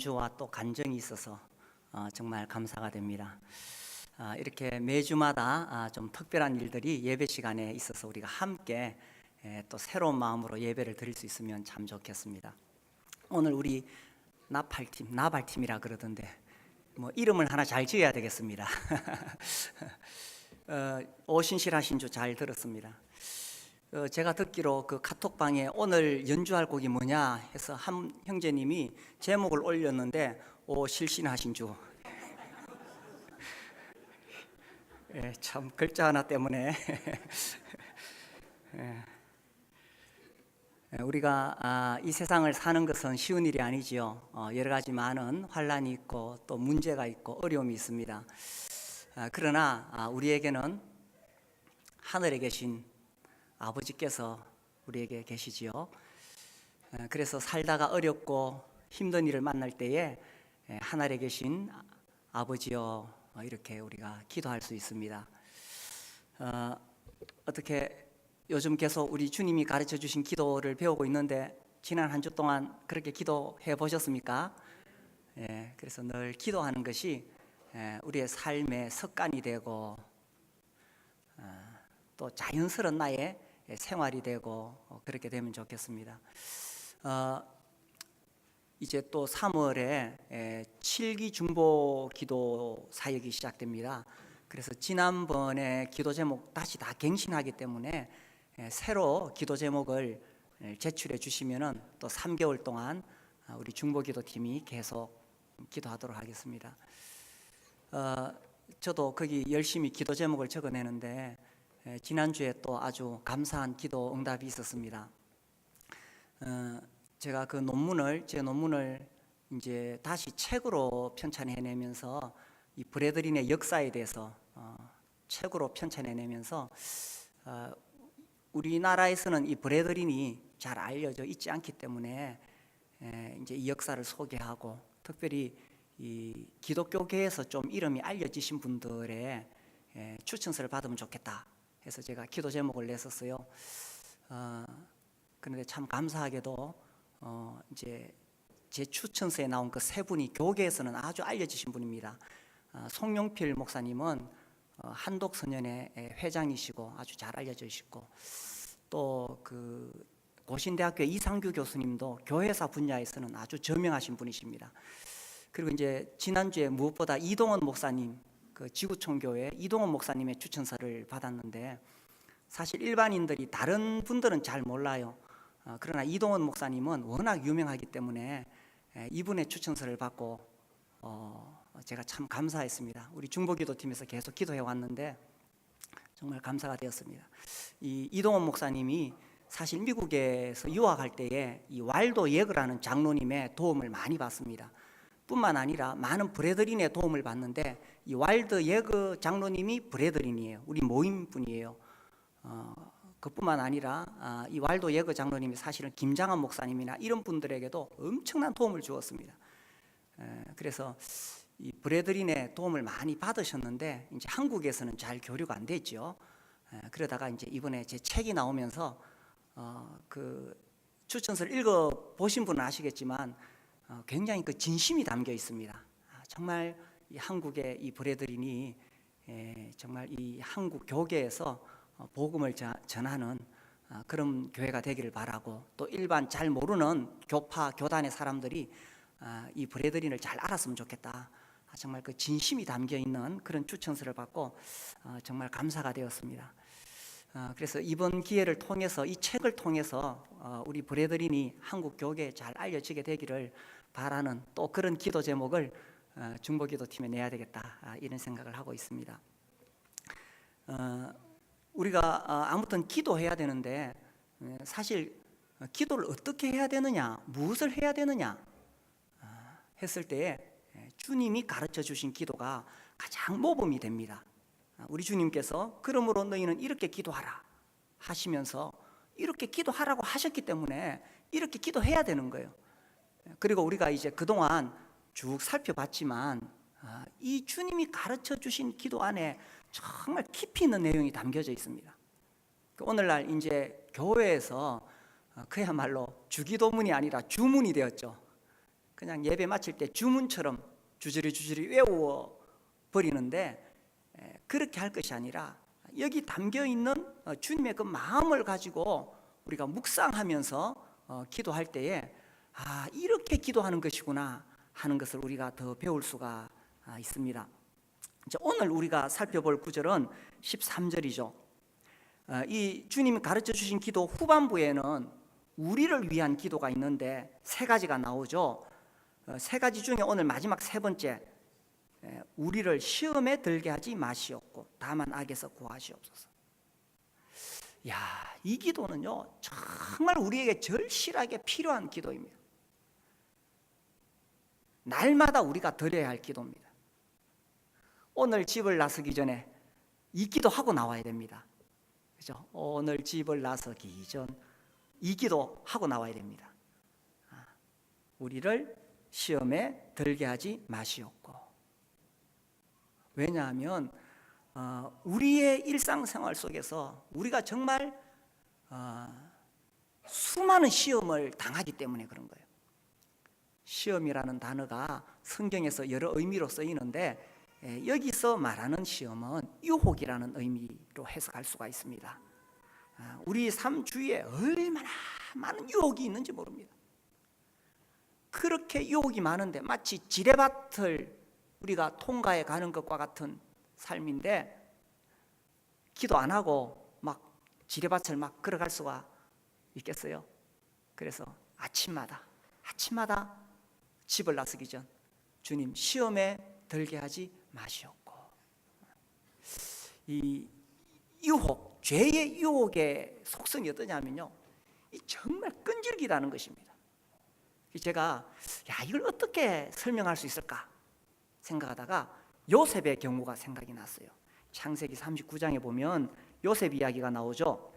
간주와 또 간정이 있어서 정말 감사가 됩니다. 이렇게 매주마다 좀 특별한 일들이 예배 시간에 있어서 우리가 함께 또 새로운 마음으로 예배를 드릴 수 있으면 참 좋겠습니다. 오늘 우리 나발팀이라 그러던데 뭐 이름을 하나 잘 지어야 되겠습니다. 오신실하신 주 잘 들었습니다. 제가 듣기로 그 카톡방에 오늘 연주할 곡이 뭐냐 해서 한 형제님이 제목을 올렸는데 실신하신 주. 참 글자 하나 때문에 우리가 이 세상을 사는 것은 쉬운 일이 아니지요. 여러 가지 많은 환란이 있고 또 문제가 있고 어려움이 있습니다. 그러나 우리에게는 하늘에 계신 아버지께서 우리에게 계시지요. 그래서 살다가 어렵고 힘든 일을 만날 때에 하늘에 계신 아버지여 이렇게 우리가 기도할 수 있습니다. 어떻게 요즘 계속 우리 주님이 가르쳐 주신 기도를 배우고 있는데 지난 한 주 동안 그렇게 기도해 보셨습니까? 그래서 늘 기도하는 것이 우리의 삶의 습관이 되고 또 자연스러운 나의 생활이 되고 그렇게 되면 좋겠습니다. 이제 또 3월에 7기 중보 기도 사역이 시작됩니다. 그래서 지난번에 기도 제목 다시 다 갱신하기 때문에 새로 기도 제목을 제출해 주시면은 또 3개월 동안 우리 중보 기도팀이 계속 기도하도록 하겠습니다. 저도 거기 열심히 기도 제목을 적어내는데 지난주에 또 아주 감사한 기도 응답이 있었습니다. 제가 제 논문을 이제 다시 책으로 편찬해내면서 이 브래들린의 역사에 대해서 책으로 편찬해내면서 우리나라에서는 이 브래들린이 잘 알려져 있지 않기 때문에 이제 이 역사를 소개하고 특별히 이 기독교계에서 좀 이름이 알려지신 분들의 추천서를 받으면 좋겠다 해서 제가 기도 제목을 냈었어요. 그런데 참 감사하게도 이제 제 추천서에 나온 그 세 분이 교계에서는 아주 알려지신 분입니다. 송용필 목사님은 한독서년의 회장이시고 아주 잘 알려져 있고 또 그 고신대학교 이상규 교수님도 교회사 분야에서는 아주 저명하신 분이십니다. 그리고 이제 지난주에 무엇보다 이동원 목사님 그 지구촌교회 이동원 목사님의 추천서를 받았는데 사실 일반인들이 다른 분들은 잘 몰라요. 그러나 이동원 목사님은 워낙 유명하기 때문에 이분의 추천서를 받고 제가 참 감사했습니다. 우리 중보기도팀에서 계속 기도해 왔는데 정말 감사가 되었습니다. 이 이동원 목사님이 사실 미국에서 유학할 때에 이 왈도 예그라는 장로님의 도움을 많이 받습니다. 뿐만 아니라 많은 브래들린의 도움을 받는데 이 왈드 예그 장로님이 브래들린이에요. 우리 모임 분이에요. 그뿐만 아니라 이 왈도 예그 장로님이 사실은 김장한 목사님이나 이런 분들에게도 엄청난 도움을 주었습니다. 그래서 이 브래들린의 도움을 많이 받으셨는데 이제 한국에서는 잘 교류가 안 됐죠. 그러다가 이제 이번에 제 책이 나오면서 그 추천서를 읽어 보신 분은 아시겠지만 굉장히 그 진심이 담겨 있습니다. 정말 이 한국의 이 브래들린이 정말 이 한국 교계에서 복음을 전하는 그런 교회가 되기를 바라고 또 일반 잘 모르는 교파 교단의 사람들이 이 브래들린을 잘 알았으면 좋겠다. 정말 그 진심이 담겨 있는 그런 추천서를 받고 정말 감사가 되었습니다. 그래서 이번 기회를 통해서 이 책을 통해서 우리 브래들린이 한국 교계에 잘 알려지게 되기를 바라는 또 그런 기도 제목을 중보기도팀에 내야 되겠다 이런 생각을 하고 있습니다. 우리가 아무튼 기도해야 되는데 사실 기도를 어떻게 해야 되느냐 무엇을 해야 되느냐 했을 때에 주님이 가르쳐 주신 기도가 가장 모범이 됩니다. 우리 주님께서 그러므로 너희는 이렇게 기도하라 하시면서 이렇게 기도하라고 하셨기 때문에 이렇게 기도해야 되는 거예요. 그리고 우리가 이제 그동안 쭉 살펴봤지만 이 주님이 가르쳐 주신 기도 안에 정말 깊이 있는 내용이 담겨져 있습니다. 오늘날 이제 교회에서 그야말로 주기도문이 아니라 주문이 되었죠. 그냥 예배 마칠 때 주문처럼 주저리 외워 버리는데, 그렇게 할 것이 아니라 여기 담겨 있는 주님의 그 마음을 가지고 우리가 묵상하면서 기도할 때에 이렇게 기도하는 것이구나 하는 것을 우리가 더 배울 수가 있습니다. 오늘 우리가 살펴볼 구절은 13절이죠. 이 주님이 가르쳐 주신 기도 후반부에는 우리를 위한 기도가 있는데 세 가지가 나오죠. 세 가지 중에 오늘 마지막 세 번째, 우리를 시험에 들게 하지 마시옵고 다만 악에서 구하시옵소서. 이 기도는요 정말 우리에게 절실하게 필요한 기도입니다. 날마다 우리가 드려야 할 기도입니다. 오늘 집을 나서기 전에 이 기도하고 나와야 됩니다. 그죠? 오늘 집을 나서기 전 이 기도하고 나와야 됩니다. 우리를 시험에 들게 하지 마시옵고. 왜냐하면 우리의 일상생활 속에서 우리가 정말 수많은 시험을 당하기 때문에 그런 거예요. 시험이라는 단어가 성경에서 여러 의미로 쓰이는데, 여기서 말하는 시험은 유혹이라는 의미로 해석할 수가 있습니다. 우리 삶 주위에 얼마나 많은 유혹이 있는지 모릅니다. 그렇게 유혹이 많은데 마치 지뢰밭을 우리가 통과해 가는 것과 같은 삶인데, 기도 안 하고 막 지뢰밭을 막 걸어갈 수가 있겠어요? 그래서 아침마다 집을 나서기 전 주님 시험에 들게 하지 마시옵고. 이 유혹, 죄의 유혹의 속성이 어떠냐면요, 정말 끈질기다는 것입니다. 제가 이걸 어떻게 설명할 수 있을까 생각하다가 요셉의 경우가 생각이 났어요. 창세기 39장에 보면 요셉 이야기가 나오죠.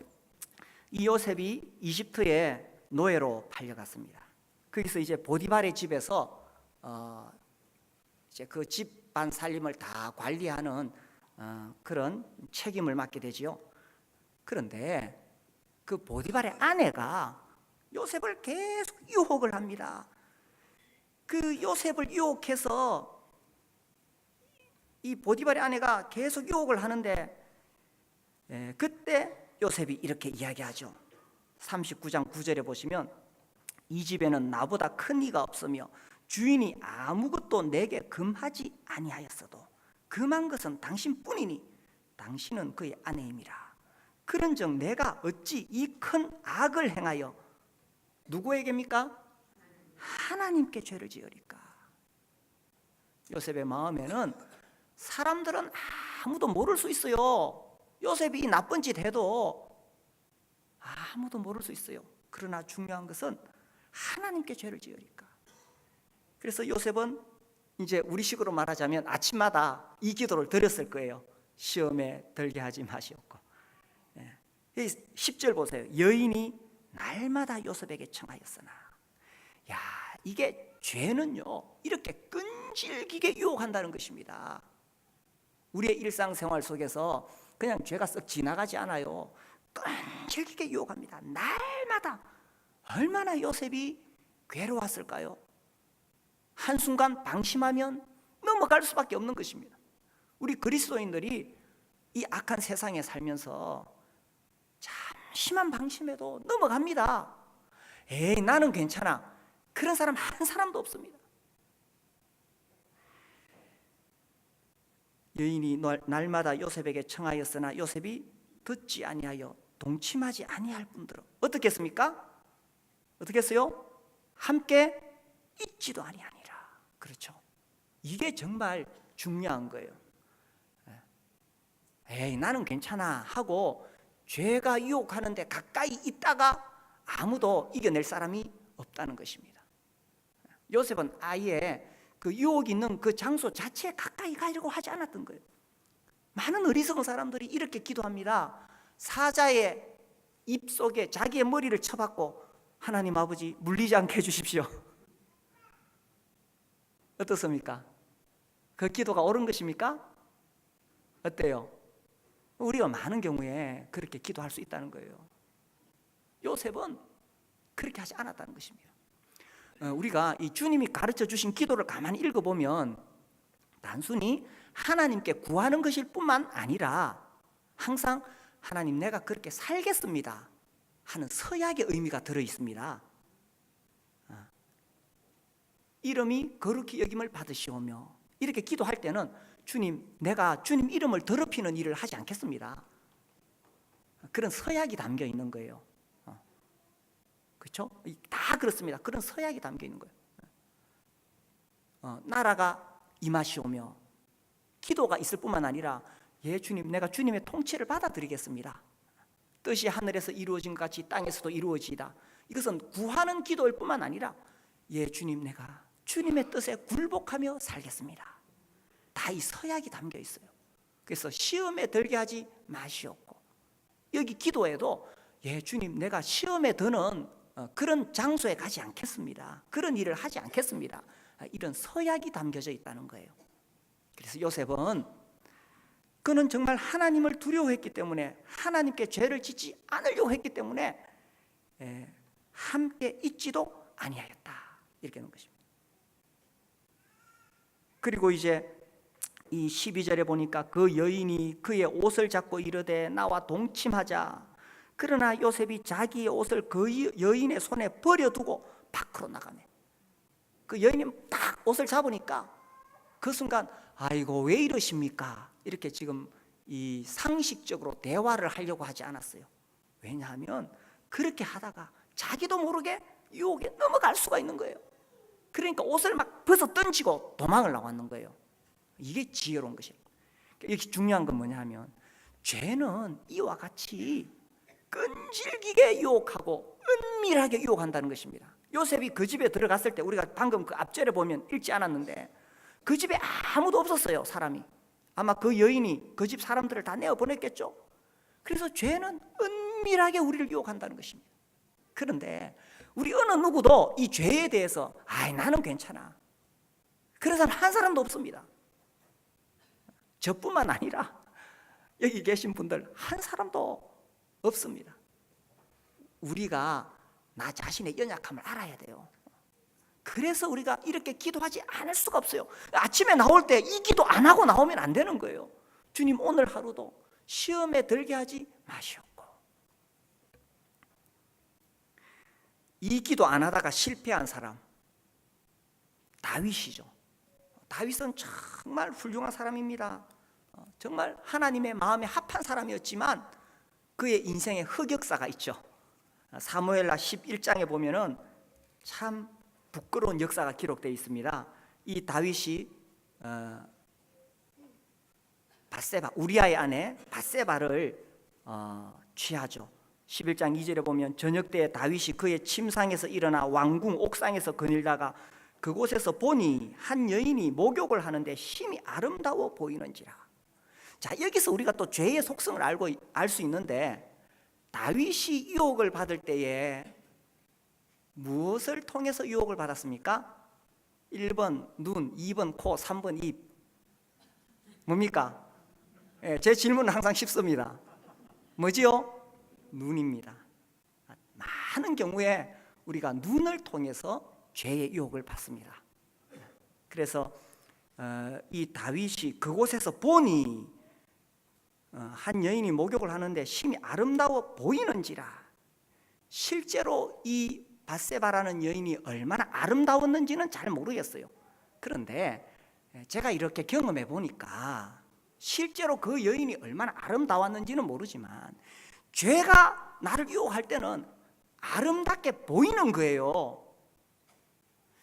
이 요셉이 이집트에 노예로 팔려갔습니다. 거기서 이제 보디발의 집에서 이제 그 집안 살림을 다 관리하는 그런 책임을 맡게 되지요. 그런데 그 보디발의 아내가 요셉을 계속 유혹을 합니다. 그 요셉을 유혹해서 이 보디발의 아내가 계속 유혹을 하는데, 그때 요셉이 이렇게 이야기하죠. 39장 9절에 보시면, 이 집에는 나보다 큰 이가 없으며 주인이 아무것도 내게 금하지 아니하였어도 금한 것은 당신뿐이니 당신은 그의 아내임이라. 그런즉 내가 어찌 이 큰 악을 행하여 누구에게입니까? 하나님께 죄를 지으리까. 요셉의 마음에는 사람들은 아무도 모를 수 있어요. 요셉이 나쁜 짓 해도 아무도 모를 수 있어요. 그러나 중요한 것은 하나님께 죄를 지으리까. 그래서 요셉은 이제 우리식으로 말하자면 아침마다 이 기도를 드렸을 거예요. 시험에 들게 하지 마시옵고. 10절 보세요. 여인이 날마다 요셉에게 청하였으나. 이게 죄는요 이렇게 끈질기게 유혹한다는 것입니다. 우리의 일상생활 속에서 그냥 죄가 썩 지나가지 않아요. 끈질기게 유혹합니다. 날마다. 얼마나 요셉이 괴로웠을까요? 한순간 방심하면 넘어갈 수밖에 없는 것입니다. 우리 그리스도인들이 이 악한 세상에 살면서 잠시만 방심해도 넘어갑니다. 나는 괜찮아. 그런 사람 한 사람도 없습니다. 여인이 날마다 요셉에게 청하였으나 요셉이 듣지 아니하여 동침하지 아니할 뿐더러 어떻게 했습니까? 어떻게 했어요? 함께 있지도 아니하니라. 그렇죠. 이게 정말 중요한 거예요. 나는 괜찮아 하고 죄가 유혹하는데 가까이 있다가 아무도 이겨낼 사람이 없다는 것입니다. 요셉은 아예 그 유혹이 있는 그 장소 자체에 가까이 가려고 하지 않았던 거예요. 많은 어리석은 사람들이 이렇게 기도합니다. 사자의 입속에 자기의 머리를 쳐박고 하나님 아버지 물리지 않게 해주십시오. 어떻습니까? 그 기도가 옳은 것입니까? 어때요? 우리가 많은 경우에 그렇게 기도할 수 있다는 거예요. 요셉은 그렇게 하지 않았다는 것입니다. 우리가 이 주님이 가르쳐 주신 기도를 가만히 읽어보면 단순히 하나님께 구하는 것일 뿐만 아니라 항상 하나님 내가 그렇게 살겠습니다 하는 서약의 의미가 들어 있습니다. 이름이 거룩히 여김을 받으시오며, 이렇게 기도할 때는 주님, 내가 주님 이름을 더럽히는 일을 하지 않겠습니다. 그런 서약이 담겨 있는 거예요. 그렇죠? 다 그렇습니다. 그런 서약이 담겨 있는 거예요. 나라가 임하시오며, 기도가 있을 뿐만 아니라 예 주님, 내가 주님의 통치를 받아들이겠습니다. 뜻이 하늘에서 이루어진 것 같이 땅에서도 이루어지이다. 이것은 구하는 기도일 뿐만 아니라 예 주님, 내가 주님의 뜻에 굴복하며 살겠습니다. 다 이 서약이 담겨 있어요. 그래서 시험에 들게 하지 마시옵고, 여기 기도에도 예 주님, 내가 시험에 드는 그런 장소에 가지 않겠습니다. 그런 일을 하지 않겠습니다. 이런 서약이 담겨져 있다는 거예요. 그래서 요셉은 그는 정말 하나님을 두려워했기 때문에, 하나님께 죄를 짓지 않으려고 했기 때문에 함께 있지도 아니하였다, 이렇게 하는 것입니다. 그리고 이제 이 12절에 보니까 그 여인이 그의 옷을 잡고 이르되 나와 동침하자. 그러나 요셉이 자기의 옷을 그 여인의 손에 버려두고 밖으로 나가네. 그 여인이 딱 옷을 잡으니까 그 순간 아이고 왜 이러십니까? 이렇게 지금 이 상식적으로 대화를 하려고 하지 않았어요. 왜냐하면 그렇게 하다가 자기도 모르게 유혹에 넘어갈 수가 있는 거예요. 그러니까 옷을 막 벗어 던지고 도망을 나왔는 거예요. 이게 지혜로운 것이에요. 여기 중요한 건 뭐냐 하면 죄는 이와 같이 끈질기게 유혹하고 은밀하게 유혹한다는 것입니다. 요셉이 그 집에 들어갔을 때 우리가 방금 그 앞절에 보면 읽지 않았는데 그 집에 아무도 없었어요. 사람이. 아마 그 여인이 그 집 사람들을 다 내어보냈겠죠. 그래서 죄는 은밀하게 우리를 유혹한다는 것입니다. 그런데 우리 어느 누구도 이 죄에 대해서 아이 나는 괜찮아, 그런 사람 한 사람도 없습니다. 저뿐만 아니라 여기 계신 분들 한 사람도 없습니다. 우리가 나 자신의 연약함을 알아야 돼요. 그래서 우리가 이렇게 기도하지 않을 수가 없어요. 아침에 나올 때 이 기도 안 하고 나오면 안 되는 거예요. 주님, 오늘 하루도 시험에 들게 하지 마시옵고. 이 기도 안 하다가 실패한 사람 다윗이죠. 다윗은 정말 훌륭한 사람입니다. 정말 하나님의 마음에 합한 사람이었지만 그의 인생에 흑역사가 있죠. 사무엘하 11장에 보면은 참 부끄러운 역사가 기록되어 있습니다. 이 다윗이 밧세바, 우리아의 아내 밧세바를 취하죠. 11장 2절에 보면 저녁 때에 다윗이 그의 침상에서 일어나 왕궁 옥상에서 거닐다가 그곳에서 보니 한 여인이 목욕을 하는데 심히 아름다워 보이는지라. 자, 여기서 우리가 또 죄의 속성을 알 수 있는데, 다윗이 유혹을 받을 때에 무엇을 통해서 유혹을 받았습니까? 1번 눈, 2번 코, 3번 입. 뭡니까? 제 질문은 항상 쉽습니다. 뭐지요? 눈입니다. 많은 경우에 우리가 눈을 통해서 죄의 유혹을 받습니다. 그래서 이 다윗이 그곳에서 보니 한 여인이 목욕을 하는데 심히 아름다워 보이는지라. 실제로 이 밧세바라는 여인이 얼마나 아름다웠는지는 잘 모르겠어요. 그런데 제가 이렇게 경험해 보니까 실제로 그 여인이 얼마나 아름다웠는지는 모르지만 죄가 나를 유혹할 때는 아름답게 보이는 거예요.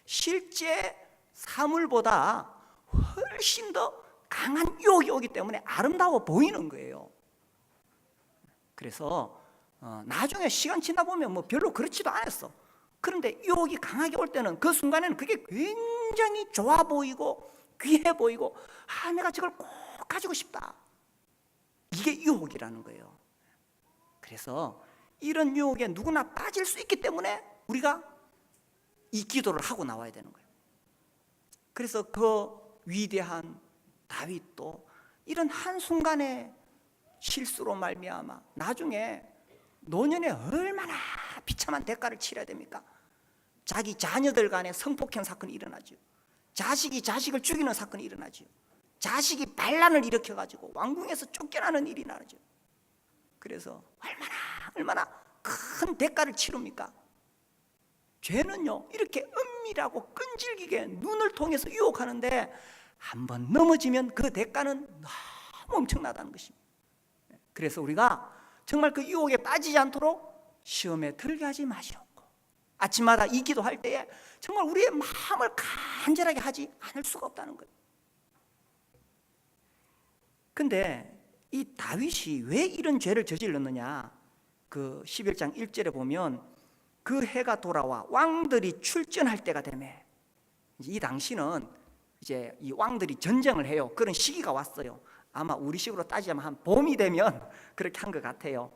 실제 사물보다 훨씬 더 강한 유혹이 오기 때문에 아름다워 보이는 거예요. 그래서 나중에 시간 지나 보면 뭐 별로 그렇지도 않았어. 그런데 유혹이 강하게 올 때는 그 순간에는 그게 굉장히 좋아 보이고 귀해 보이고 내가 저걸 꼭 가지고 싶다. 이게 유혹이라는 거예요. 그래서 이런 유혹에 누구나 빠질 수 있기 때문에 우리가 이 기도를 하고 나와야 되는 거예요. 그래서 그 위대한 다윗도 이런 한순간의 실수로 말미암아 나중에 노년에 얼마나 비참한 대가를 치러야 됩니까? 자기 자녀들 간에 성폭행 사건이 일어나죠. 자식이 자식을 죽이는 사건이 일어나죠. 자식이 반란을 일으켜가지고 왕궁에서 쫓겨나는 일이 나죠. 그래서 얼마나 큰 대가를 치릅니까? 죄는요 이렇게 은밀하고 끈질기게 눈을 통해서 유혹하는데 한번 넘어지면 그 대가는 너무 엄청나다는 것입니다. 그래서 우리가 정말 그 유혹에 빠지지 않도록 시험에 들게 하지 마시옵고, 아침마다 이 기도할 때에 정말 우리의 마음을 간절하게 하지 않을 수가 없다는 거예요. 근데 이 다윗이 왜 이런 죄를 저질렀느냐, 그 11장 1절에 보면 그 해가 돌아와 왕들이 출전할 때가 되매, 이 당시는 이제 이 왕들이 전쟁을 해요. 그런 시기가 왔어요. 아마 우리식으로 따지자면 한 봄이 되면 그렇게 한 것 같아요.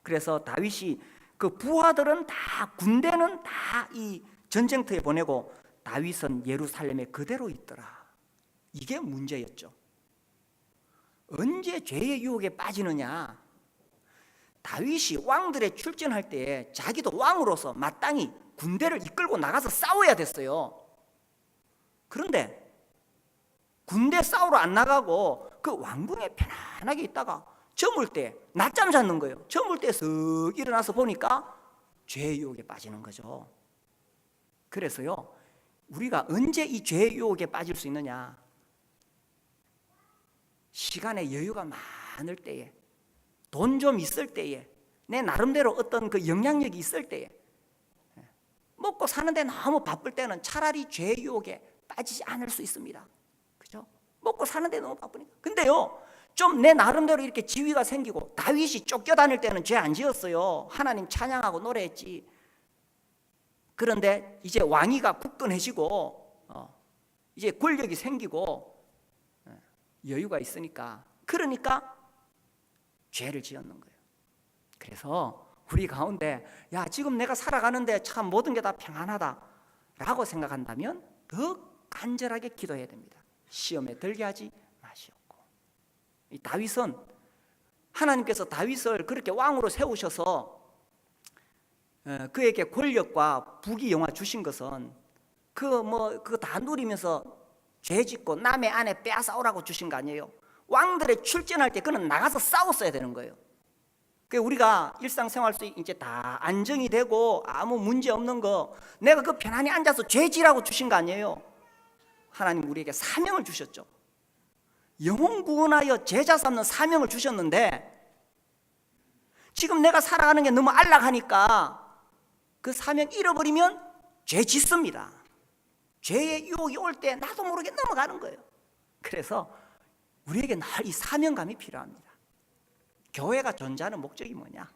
그래서 다윗이 그 부하들은 다, 군대는 다 이 전쟁터에 보내고 다윗은 예루살렘에 그대로 있더라. 이게 문제였죠. 언제 죄의 유혹에 빠지느냐, 다윗이 왕들의 출전할 때에 자기도 왕으로서 마땅히 군대를 이끌고 나가서 싸워야 됐어요. 그런데 군대 싸우러 안 나가고 그 왕궁에 편안하게 있다가 저물 때 낮잠 잤는 거예요. 저물 때 쓱 일어나서 보니까 죄의 유혹에 빠지는 거죠. 그래서요, 우리가 언제 이 죄의 유혹에 빠질 수 있느냐, 시간의 여유가 많을 때에, 돈 좀 있을 때에, 내 나름대로 어떤 그 영향력이 있을 때에, 먹고 사는데 너무 바쁠 때는 차라리 죄의 유혹에 빠지지 않을 수 있습니다. 그죠? 먹고 사는데 너무 바쁘니까. 근데요, 좀 내 나름대로 이렇게 지위가 생기고, 다윗이 쫓겨다닐 때는 죄 안 지었어요. 하나님 찬양하고 노래했지. 그런데 이제 왕위가 굳건해지고 이제 권력이 생기고 여유가 있으니까, 그러니까 죄를 지었는 거예요. 그래서 우리 가운데 야, 지금 내가 살아가는데 참 모든 게 다 평안하다라고 생각한다면 더 간절하게 기도해야 됩니다. 시험에 들게 하지 마시옵고. 이 다윗은, 하나님께서 다윗을 그렇게 왕으로 세우셔서 그에게 권력과 부귀영화 주신 것은 그거 다 누리면서 죄 짓고 남의 아내 빼앗아오라고 주신 거 아니에요. 왕들의 출전할 때 그는 나가서 싸웠어야 되는 거예요. 우리가 일상생활 속에 이제 다 안정이 되고 아무 문제 없는 거, 내가 그 편안히 앉아서 죄 지라고 주신 거 아니에요. 하나님 우리에게 사명을 주셨죠. 영혼 구원하여 제자 삼는 사명을 주셨는데, 지금 내가 살아가는 게 너무 안락하니까 그 사명 잃어버리면 죄 짓습니다. 죄의 유혹이 올 때 나도 모르게 넘어가는 거예요. 그래서 우리에게 늘 이 사명감이 필요합니다. 교회가 존재하는 목적이 뭐냐,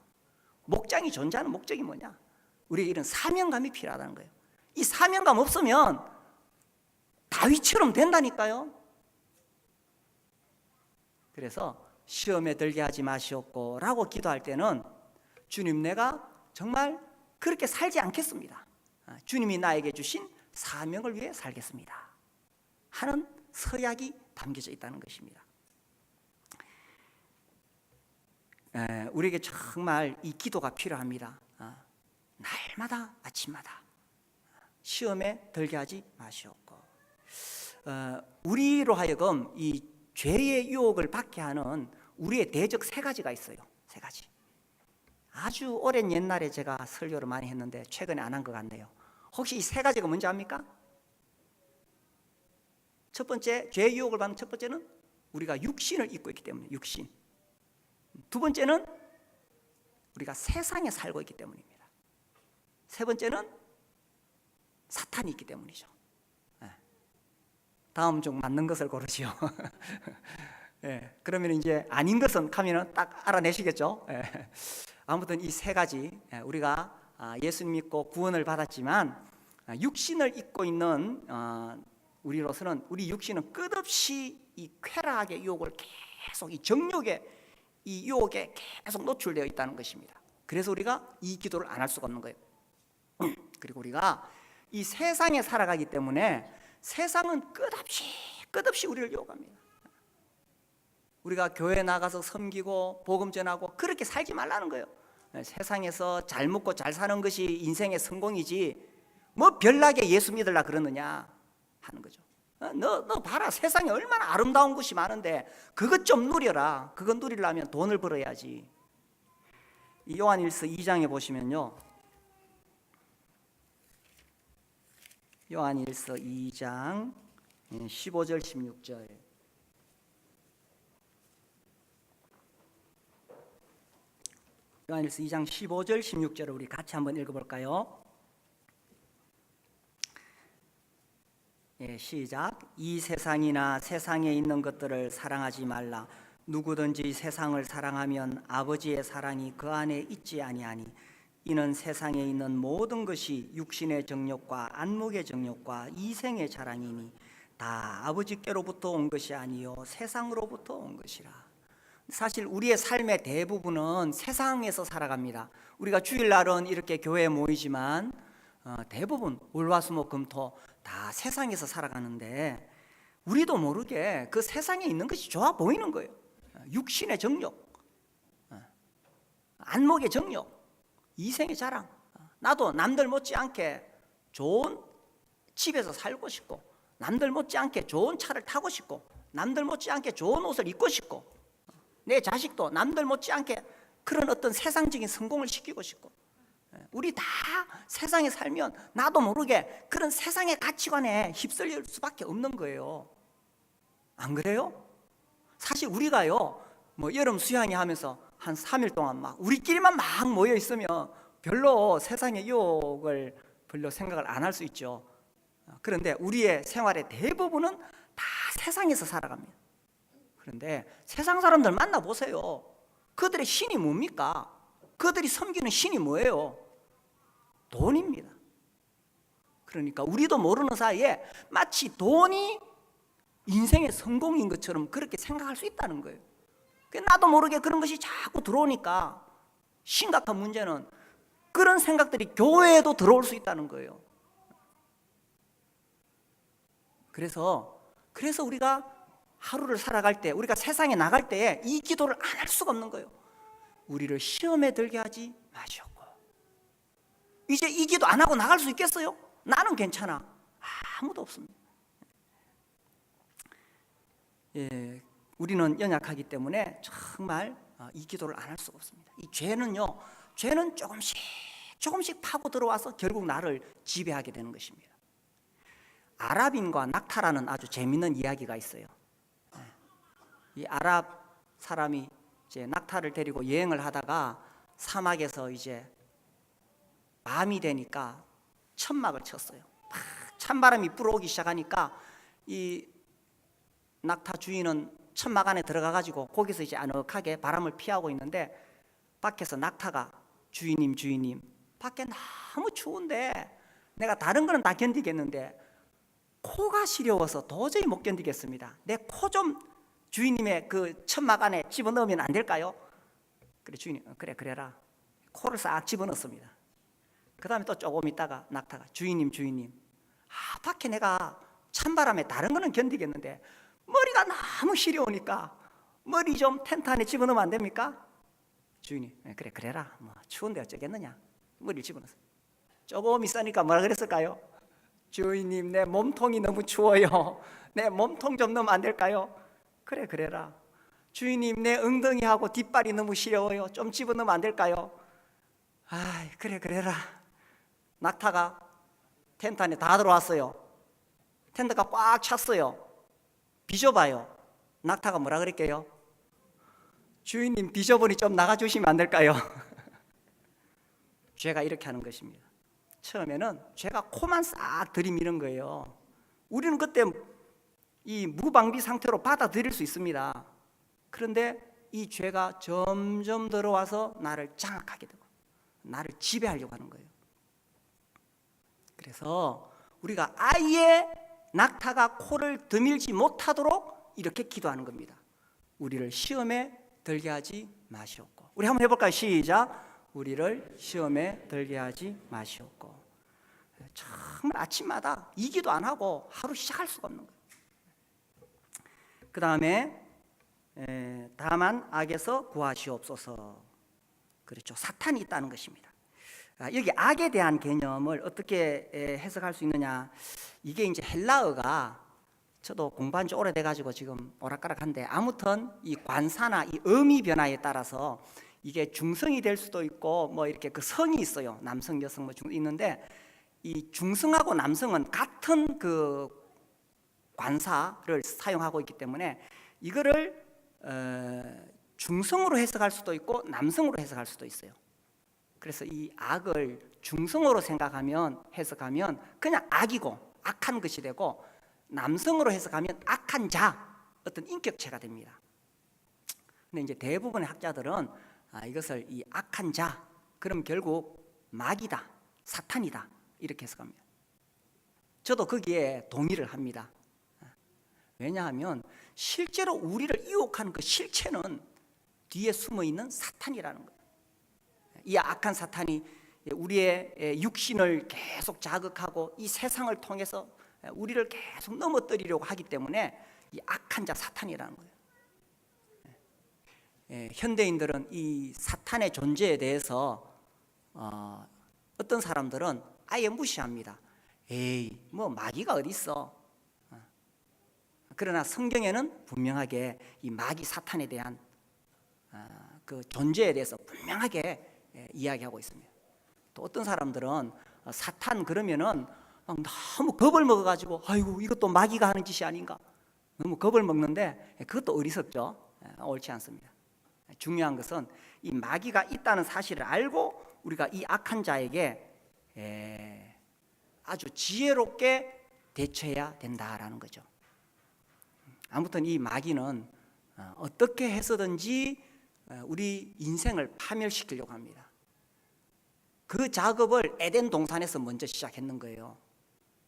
목장이 존재하는 목적이 뭐냐, 우리에게 이런 사명감이 필요하다는 거예요. 이 사명감 없으면 다윗처럼 된다니까요. 그래서 시험에 들게 하지 마시옵고 라고 기도할 때는, 주님 내가 정말 그렇게 살지 않겠습니다. 주님이 나에게 주신 사명을 위해 살겠습니다 하는 서약이 담겨져 있다는 것입니다. 우리에게 정말 이 기도가 필요합니다. 날마다 아침마다 시험에 들게 하지 마시옵고. 우리로 하여금 이 죄의 유혹을 받게 하는 우리의 대적 세 가지가 있어요. 세 가지. 아주 오랜 옛날에 제가 설교를 많이 했는데 최근에 안 한 것 같네요. 혹시 이 세 가지가 뭔지 압니까? 첫 번째, 죄의 유혹을 받는 첫 번째는 우리가 육신을 입고 있기 때문에, 육신. 두 번째는 우리가 세상에 살고 있기 때문입니다. 세 번째는 사탄이 있기 때문이죠. 다음 중 맞는 것을 고르시오. 그러면 이제 아닌 것은 하면은 딱 알아내시겠죠. 아무튼 이 세 가지, 우리가 예수님 믿고 구원을 받았지만 육신을 입고 있는 우리로서는, 우리 육신은 끝없이 이 쾌락의 유혹을 계속, 이 정욕의 이 유혹에 계속 노출되어 있다는 것입니다. 그래서 우리가 이 기도를 안 할 수가 없는 거예요. 그리고 우리가 이 세상에 살아가기 때문에 세상은 끝없이 우리를 유혹합니다. 우리가 교회 나가서 섬기고 복음 전하고 그렇게 살지 말라는 거예요. 세상에서 잘 먹고 잘 사는 것이 인생의 성공이지, 뭐 별나게 예수 믿으려 그러느냐 하는 거죠. 너 봐라, 세상에 얼마나 아름다운 곳이 많은데 그것 좀 누려라. 그것 누리려면 돈을 벌어야지. 이 요한일서 2장에 보시면요, 요한일서 2장 15절 16절. 요한일서 2장 15절 16절을 우리 같이 한번 읽어볼까요? 시작. 이 세상이나 세상에 있는 것들을 사랑하지 말라. 누구든지 세상을 사랑하면 아버지의 사랑이 그 안에 있지 아니하니 이는 세상에 있는 모든 것이 육신의 정욕과 안목의 정욕과 이생의 자랑이니 다 아버지께로부터 온 것이 아니요 세상으로부터 온 것이라. 사실 우리의 삶의 대부분은 세상에서 살아갑니다. 우리가 주일날은 이렇게 교회에 모이지만 대부분 월화수목금토 다 세상에서 살아가는데 우리도 모르게 그 세상에 있는 것이 좋아 보이는 거예요. 육신의 정욕, 안목의 정욕, 이생의 자랑. 나도 남들 못지않게 좋은 집에서 살고 싶고, 남들 못지않게 좋은 차를 타고 싶고, 남들 못지않게 좋은 옷을 입고 싶고, 내 자식도 남들 못지않게 그런 어떤 세상적인 성공을 시키고 싶고, 우리 다 세상에 살면 나도 모르게 그런 세상의 가치관에 휩쓸릴 수밖에 없는 거예요. 안 그래요? 사실 우리가요, 뭐 여름 수양회 하면서 한 3일 동안 막 우리끼리만 막 모여 있으면 별로 세상의 유혹을 별로 생각을 안 할 수 있죠. 그런데 우리의 생활의 대부분은 다 세상에서 살아갑니다. 그런데 세상 사람들 만나보세요. 그들의 신이 뭡니까? 그들이 섬기는 신이 뭐예요? 돈입니다. 그러니까 우리도 모르는 사이에 마치 돈이 인생의 성공인 것처럼 그렇게 생각할 수 있다는 거예요. 나도 모르게 그런 것이 자꾸 들어오니까 심각한 문제는 그런 생각들이 교회에도 들어올 수 있다는 거예요. 그래서 우리가 하루를 살아갈 때, 우리가 세상에 나갈 때에 이 기도를 안 할 수가 없는 거예요. 우리를 시험에 들게 하지 마시옵고. 이제 이 기도 안 하고 나갈 수 있겠어요? 나는 괜찮아. 아무도 없습니다. 우리는 연약하기 때문에 정말 이 기도를 안 할 수가 없습니다. 이 죄는 조금씩 파고 들어와서 결국 나를 지배하게 되는 것입니다. 아랍인과 낙타라는 아주 재밌는 이야기가 있어요. 이 아랍 사람이 이제 낙타를 데리고 여행을 하다가 사막에서 이제 밤이 되니까 천막을 쳤어요. 막 찬바람이 불어오기 시작하니까 이 낙타 주인은 천막 안에 들어가 가지고 거기서 이제 아늑하게 바람을 피하고 있는데 밖에서 낙타가 주인님 밖에 너무 추운데 내가 다른 거는 다 견디겠는데 코가 시려워서 도저히 못 견디겠습니다. 내 코 좀 주인님의 그 천막 안에 집어넣으면 안 될까요? 그래 주인이 그래라. 코를 싹 집어넣습니다. 그 다음에 또 조금 있다가 낙타가 주인님 밖에 내가 찬바람에 다른 거는 견디겠는데 머리가 너무 시려우니까 머리 좀 텐트 안에 집어넣으면 안 됩니까? 주인이 그래라. 뭐 추운데 어쩌겠느냐. 머리를 집어넣었어요. 조금 있으니까 뭐라 그랬을까요? 주인님 내 몸통이 너무 추워요. 내 몸통 좀 넣으면 안 될까요? 그래라. 주인님 내 엉덩이하고 뒷발이 너무 시려워요. 좀 집어넣으면 안 될까요? 그래라. 낙타가 텐트 안에 다 들어왔어요. 텐트가 꽉 찼어요. 비좁아요. 낙타가 뭐라 그랬게요? 주인님 비좁으니 좀 나가주시면 안 될까요? 죄가 이렇게 하는 것입니다. 처음에는 죄가 코만 싹 들이미는 거예요. 우리는 그때 이 무방비 상태로 받아들일 수 있습니다. 그런데 이 죄가 점점 들어와서 나를 장악하게 되고 나를 지배하려고 하는 거예요. 그래서 우리가 아예 낙타가 코를 드밀지 못하도록 이렇게 기도하는 겁니다. 우리를 시험에 들게 하지 마시옵고. 우리 한번 해볼까요? 시작. 우리를 시험에 들게 하지 마시옵고. 정말 아침마다 이 기도 안 하고 하루 시작할 수가 없는 거예요. 그 다음에 다만 악에서 구하시옵소서. 그렇죠. 사탄이 있다는 것입니다. 여기 악에 대한 개념을 어떻게 해석할 수 있느냐? 이게 이제 헬라어가 저도 공부한 지 오래돼 가지고 지금 오락가락한데, 아무튼 이 관사나 이 의미 변화에 따라서 이게 중성이 될 수도 있고 뭐 이렇게 그 성이 있어요. 남성, 여성 뭐 있는데, 이 중성하고 남성은 같은 그 관사를 사용하고 있기 때문에 이거를 중성으로 해석할 수도 있고 남성으로 해석할 수도 있어요. 그래서 이 악을 중성으로 해석하면 그냥 악이고 악한 것이 되고, 남성으로 해석하면 악한 자, 어떤 인격체가 됩니다. 근데 이제 대부분의 학자들은 이것을 이 악한 자, 그럼 결국 마귀다, 사탄이다, 이렇게 해석합니다. 저도 거기에 동의를 합니다. 왜냐하면 실제로 우리를 유혹하는 그 실체는 뒤에 숨어있는 사탄이라는 거예요. 이 악한 사탄이 우리의 육신을 계속 자극하고 이 세상을 통해서 우리를 계속 넘어뜨리려고 하기 때문에 이 악한 자 사탄이라는 거예요. 현대인들은 이 사탄의 존재에 대해서 어떤 사람들은 아예 무시합니다. 에이, 뭐 마귀가 어디 있어? 그러나 성경에는 분명하게 이 마귀 사탄에 대한 그 존재에 대해서 분명하게 이야기하고 있습니다. 또 어떤 사람들은 사탄 그러면은 막 너무 겁을 먹어가지고, 아이고 이것도 마귀가 하는 짓이 아닌가, 너무 겁을 먹는데 그것도 어리석죠. 옳지 않습니다. 중요한 것은 이 마귀가 있다는 사실을 알고 우리가 이 악한 자에게 아주 지혜롭게 대처해야 된다라는 거죠. 아무튼 이 마귀는 어떻게 해서든지 우리 인생을 파멸시키려고 합니다. 그 작업을 에덴 동산에서 먼저 시작했는 거예요.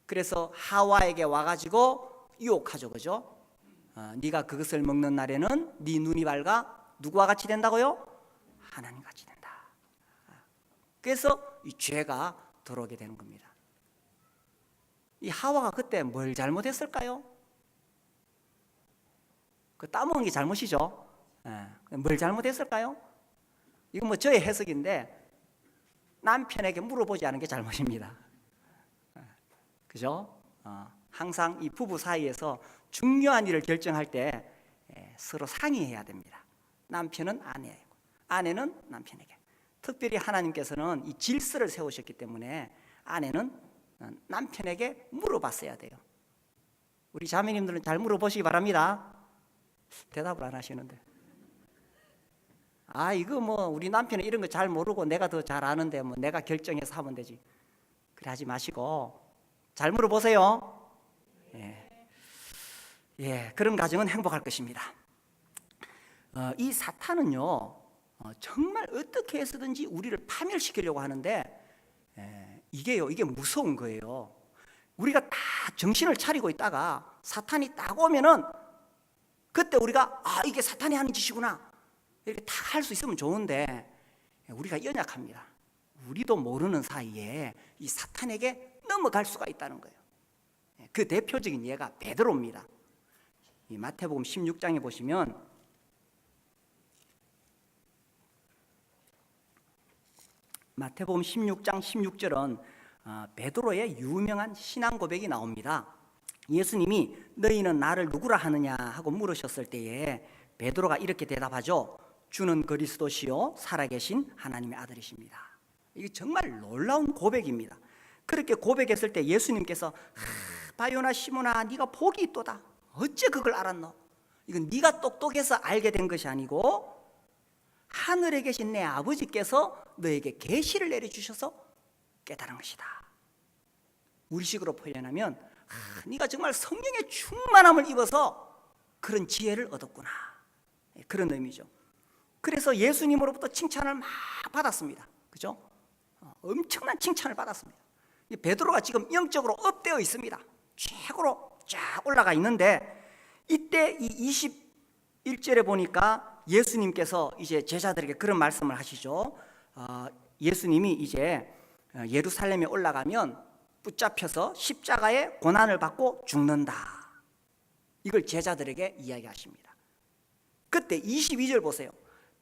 그래서 하와에게 와가지고 유혹하죠, 그죠? 네가 그것을 먹는 날에는 네 눈이 밝아 누구와 같이 된다고요? 하나님 같이 된다. 그래서 이 죄가 들어오게 되는 겁니다. 이 하와가 그때 뭘 잘못했을까요? 그 따먹은 게 잘못이죠. 뭘 잘못했을까요? 이건 뭐 저의 해석인데, 남편에게 물어보지 않은 게 잘못입니다. 그죠? 항상 이 부부 사이에서 중요한 일을 결정할 때 서로 상의해야 됩니다. 남편은 아내에게, 아내는 남편에게. 특별히 하나님께서는 이 질서를 세우셨기 때문에 아내는 남편에게 물어봤어야 돼요. 우리 자매님들은 잘 물어보시기 바랍니다. 대답을 안 하시는데, 이거 뭐 우리 남편은 이런 거 잘 모르고 내가 더 잘 아는데 뭐 내가 결정해서 하면 되지, 그래 하지 마시고 잘 물어보세요. 그런 가정은 행복할 것입니다. 이 사탄은요, 정말 어떻게 해서든지 우리를 파멸시키려고 하는데, 이게 무서운 거예요. 우리가 다 정신을 차리고 있다가 사탄이 딱 오면은 그때 우리가 이게 사탄이 하는 짓이구나 이렇게 다 할 수 있으면 좋은데, 우리가 연약합니다. 우리도 모르는 사이에 이 사탄에게 넘어갈 수가 있다는 거예요. 그 대표적인 예가 베드로입니다. 이 마태복음 16장에 보시면 마태복음 16장 16절은 베드로의 유명한 신앙 고백이 나옵니다. 예수님이 너희는 나를 누구라 하느냐 하고 물으셨을 때에 베드로가 이렇게 대답하죠. 주는 그리스도시요 살아계신 하나님의 아들이십니다. 이게 정말 놀라운 고백입니다. 그렇게 고백했을 때 예수님께서 바요나 시몬아, 네가 복이 있도다. 어째 그걸 알았노? 이건 네가 똑똑해서 알게 된 것이 아니고 하늘에 계신 내 아버지께서 너에게 계시를 내려주셔서 깨달은 것이다. 우리식으로 표현하면 네가 정말 성령의 충만함을 입어서 그런 지혜를 얻었구나, 그런 의미죠. 그래서 예수님으로부터 칭찬을 막 받았습니다. 그죠? 엄청난 칭찬을 받았습니다. 베드로가 지금 영적으로 업되어 있습니다. 최고로 쫙 올라가 있는데, 이때 이 21절에 보니까 예수님께서 이제 제자들에게 그런 말씀을 하시죠. 예수님이 이제 예루살렘에 올라가면 붙잡혀서 십자가에 고난을 받고 죽는다, 이걸 제자들에게 이야기하십니다. 그때 22절 보세요.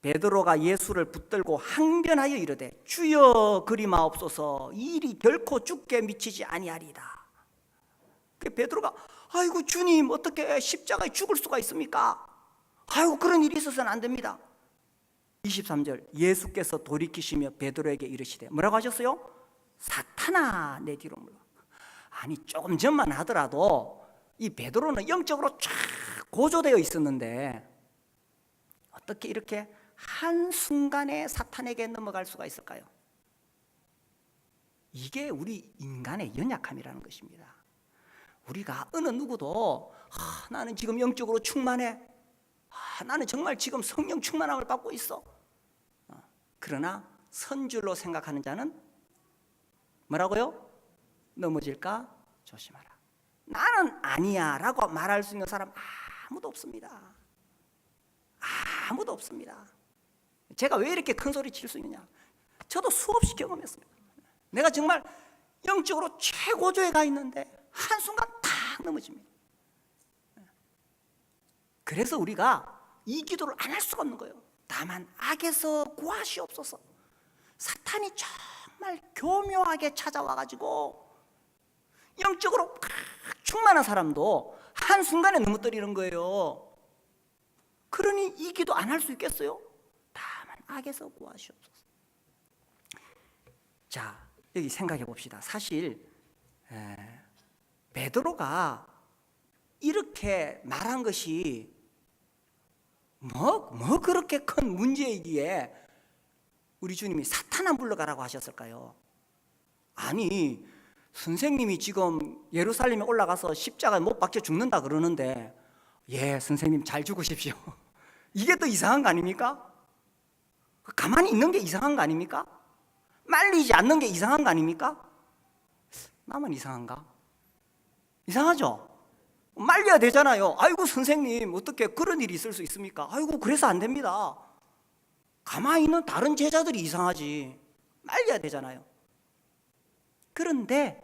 베드로가 예수를 붙들고 항변하여 이르되 주여 그리 마옵소서 이 일이 결코 죽게 미치지 아니하리이다. 베드로가 아이고 주님 어떻게 십자가에 죽을 수가 있습니까? 아이고 그런 일이 있어서는 안 됩니다. 23절 예수께서 돌이키시며 베드로에게 이르시되 뭐라고 하셨어요? 사탄아 내 뒤로 물러. 아니 조금 전만 하더라도 이 베드로는 영적으로 쫙 고조되어 있었는데 어떻게 이렇게 한순간에 사탄에게 넘어갈 수가 있을까요? 이게 우리 인간의 연약함이라는 것입니다. 우리가 어느 누구도 나는 지금 영적으로 충만해, 나는 정말 지금 성령 충만함을 받고 있어, 그러나 선줄로 생각하는 자는 뭐라고요? 넘어질까 조심하라. 나는 아니야 라고 말할 수 있는 사람 아무도 없습니다. 아무도 없습니다. 제가 왜 이렇게 큰 소리 칠 수 있느냐? 저도 수없이 경험했습니다. 내가 정말 영적으로 최고조에 가 있는데 한순간 탁 넘어집니다. 그래서 우리가 이 기도를 안 할 수가 없는 거예요. 다만 악에서 구하시옵소서. 사탄이 정말 교묘하게 찾아와가지고 영적으로 충만한 사람도 한순간에 넘어뜨리는 거예요. 그러니 이 기도 안 할 수 있겠어요? 다만 악에서 구하시옵소서. 자, 여기 생각해 봅시다. 사실 베드로가 이렇게 말한 것이 뭐 그렇게 큰 문제이기에 우리 주님이 사탄아 물러가라고 하셨을까요? 아니 선생님이 지금 예루살렘에 올라가서 십자가에 못 박혀 죽는다 그러는데 예 선생님 잘 죽으십시오. 이게 더 이상한 거 아닙니까? 가만히 있는 게 이상한 거 아닙니까? 말리지 않는 게 이상한 거 아닙니까? 나만 이상한가? 이상하죠? 말려야 되잖아요. 아이고 선생님 어떻게 그런 일이 있을 수 있습니까? 아이고 그래서 안 됩니다. 가만히 있는 다른 제자들이 이상하지. 말려야 되잖아요. 그런데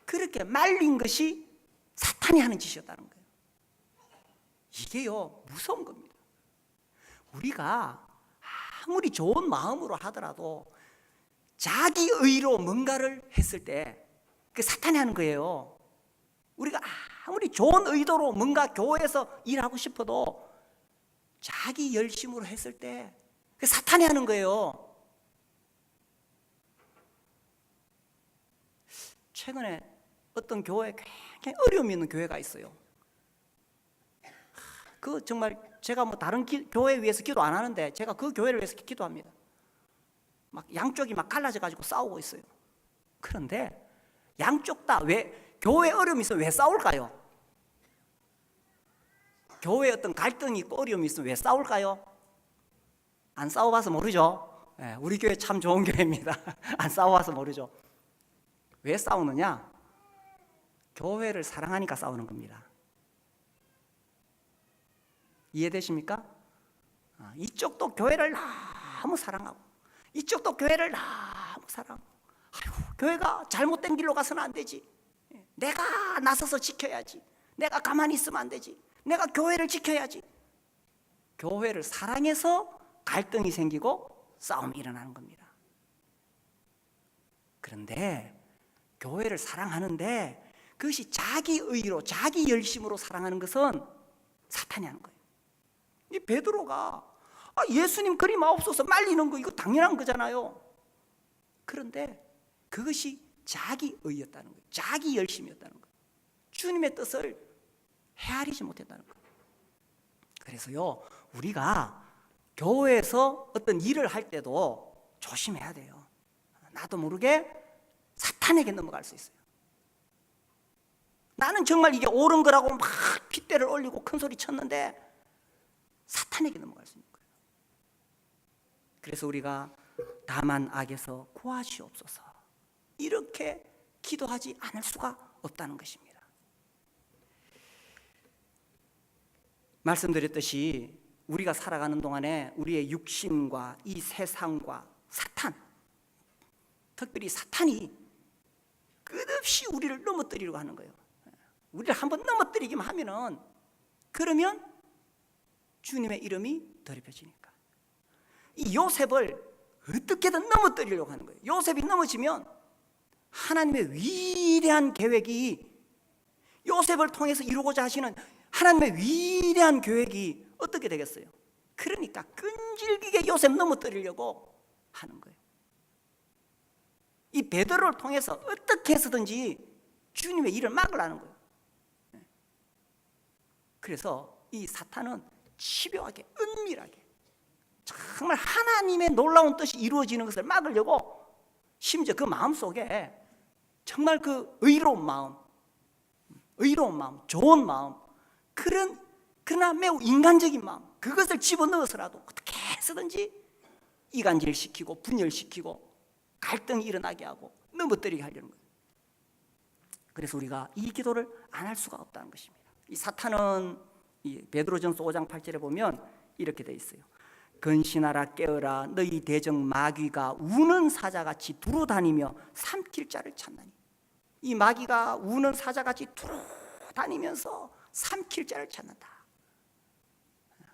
그렇게 말린 것이 사탄이 하는 짓이었다는 거예요. 이게요 무서운 겁니다. 우리가 아무리 좋은 마음으로 하더라도 자기 의로 뭔가를 했을 때 그 사탄이 하는 거예요. 우리가 아무리 좋은 의도로 뭔가 교회에서 일하고 싶어도 자기 열심으로 했을 때 그 사탄이 하는 거예요. 최근에 어떤 교회에 굉장히 어려움이 있는 교회가 있어요. 그 정말 제가 뭐 다른 교회 위해서 기도 안 하는데 제가 그 교회를 위해서 기도합니다. 막 양쪽이 막 갈라져 가지고 싸우고 있어요. 그런데 양쪽 다 왜 교회 어려움이 있으면 왜 싸울까요? 교회에 어떤 갈등이 있고 어려움이 있으면 왜 싸울까요? 안 싸워봐서 모르죠. 네, 우리 교회 참 좋은 교회입니다. 안 싸워봐서 모르죠. 왜 싸우느냐? 교회를 사랑하니까 싸우는 겁니다. 이해되십니까? 이쪽도 교회를 너무 사랑하고 이쪽도 교회를 너무 사랑하고 아이고, 교회가 잘못된 길로 가서는 안 되지. 내가 나서서 지켜야지. 내가 가만히 있으면 안 되지. 내가 교회를 지켜야지. 교회를 사랑해서 갈등이 생기고 싸움이 일어나는 겁니다. 그런데 교회를 사랑하는데 그것이 자기 의로 자기 열심으로 사랑하는 것은 사탄이 하는 거예요. 이 베드로가 예수님 그리 마옵소서 말리는 거 이거 당연한 거잖아요. 그런데 그것이 자기 의였다는 거예요. 자기 열심이었다는 거예요. 주님의 뜻을 헤아리지 못했다는 거예요. 그래서요 우리가 교회에서 어떤 일을 할 때도 조심해야 돼요. 나도 모르게 사탄에게 넘어갈 수 있어요. 나는 정말 이게 옳은 거라고 막 핏대를 올리고 큰 소리 쳤는데 사탄에게 넘어갈 수 있는 거예요. 그래서 우리가 다만 악에서 구하시옵소서 이렇게 기도하지 않을 수가 없다는 것입니다. 말씀드렸듯이 우리가 살아가는 동안에 우리의 육신과 이 세상과 사탄, 특별히 사탄이 끝없이 우리를 넘어뜨리려고 하는 거예요. 우리를 한번 넘어뜨리기만 하면은 그러면 주님의 이름이 더럽혀지니까 이 요셉을 어떻게든 넘어뜨리려고 하는 거예요. 요셉이 넘어지면 하나님의 위대한 계획이, 요셉을 통해서 이루고자 하시는 하나님의 위대한 계획이 어떻게 되겠어요? 그러니까 끈질기게 요셉 넘어뜨리려고 하는 거예요. 이 베드로를 통해서 어떻게 해서든지 주님의 일을 막으라는 거예요. 그래서 이 사탄은 집요하게, 은밀하게, 정말 하나님의 놀라운 뜻이 이루어지는 것을 막으려고, 심지어 그 마음속에 정말 그 의로운 마음, 좋은 마음, 그러나 매우 인간적인 마음, 그것을 집어넣어서라도 어떻게 해서든지 이간질시키고 분열시키고 갈등이 일어나게 하고 넘어뜨리게 하려는 거예요. 그래서 우리가 이 기도를 안 할 수가 없다는 것입니다. 이 사탄은 이 베드로전서 5장 8절에 보면 이렇게 돼 있어요. 근신하라, 깨어라, 너희 대적 마귀가 우는 사자같이 두루다니며 삼킬 자를 찾나니. 이 마귀가 우는 사자같이 두루다니면서 삼킬 자를 찾는다.